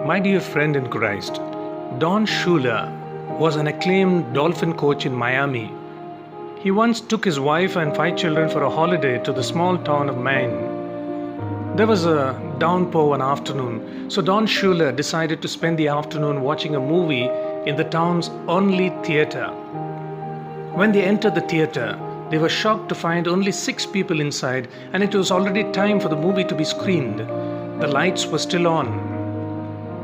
My dear friend in Christ, Don Shula was an acclaimed dolphin coach in Miami. He once took his wife and 5 children for a holiday to the small town of Maine. There was a downpour one afternoon, so Don Shula decided to spend the afternoon watching a movie in the town's only theater. When they entered the theater, they were shocked to find only 6 people inside, and it was already time for the movie to be screened. The lights were still on.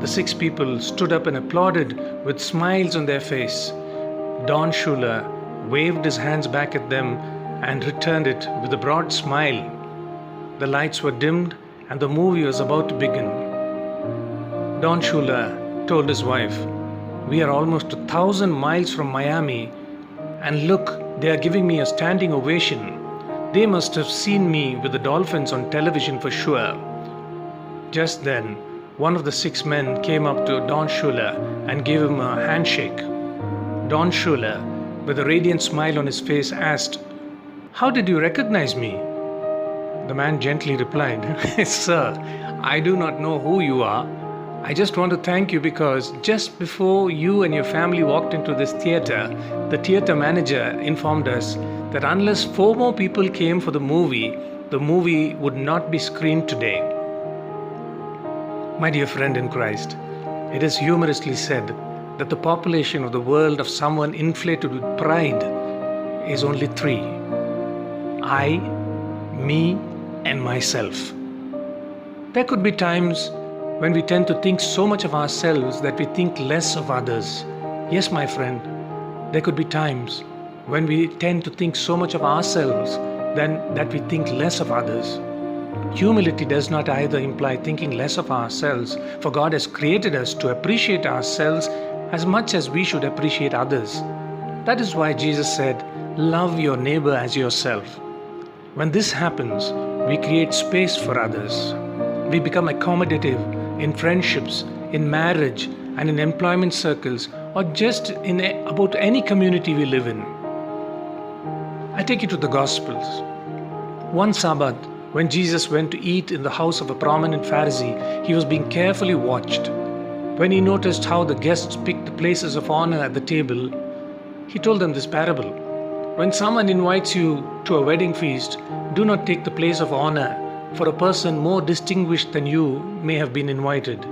The 6 people stood up and applauded with smiles on their face. Don Shula waved his hands back at them and returned it with a broad smile. The lights were dimmed and the movie was about to begin. Don Shula told his wife, "We are almost 1,000 miles from Miami, and look, they are giving me a standing ovation. They must have seen me with the dolphins on television for sure." Just then, one of the 6 men came up to Don Shula and gave him a handshake. Don Shula, with a radiant smile on his face, asked, "How did you recognize me?" The man gently replied, "Sir, I do not know who you are. I just want to thank you because just before you and your family walked into this theater, the theater manager informed us that unless 4 more people came for the movie would not be screened today." My dear friend in Christ, it is humorously said that the population of the world of someone inflated with pride is only 3: I, me, and myself. There could be times when we tend to think so much of ourselves that we think less of others. Yes, my friend, there could be times when we tend to think so much of ourselves that we think less of others. Humility does not either imply thinking less of ourselves, for God has created us to appreciate ourselves as much as we should appreciate others. That is why Jesus said, "Love your neighbor as yourself." When this happens, we create space for others. We become accommodative in friendships, in marriage, and in employment circles, or just in about any community we live in. I take you to the Gospels. One Sabbath, when Jesus went to eat in the house of a prominent Pharisee, he was being carefully watched. When he noticed how the guests picked the places of honor at the table, he told them this parable. When someone invites you to a wedding feast, do not take the place of honor, for a person more distinguished than you may have been invited.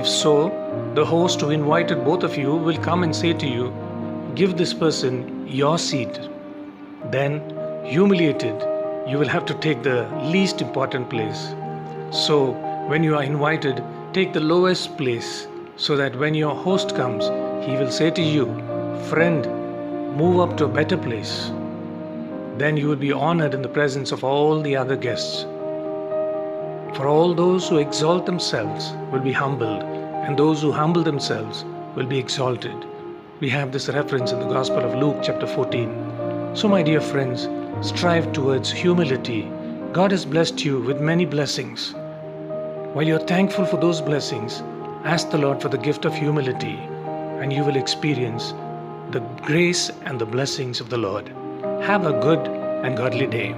If so, the host who invited both of you will come and say to you, "Give this person your seat." Then, humiliated, you will have to take the least important place. So, when you are invited, take the lowest place, so that when your host comes, he will say to you, "Friend, move up to a better place." Then you will be honored in the presence of all the other guests. For all those who exalt themselves will be humbled, and those who humble themselves will be exalted. We have this reference in the Gospel of Luke chapter 14. So my dear friends, strive towards humility. God has blessed you with many blessings. While you're thankful for those blessings, ask the Lord for the gift of humility, and you will experience the grace and the blessings of the Lord. Have a good and godly day.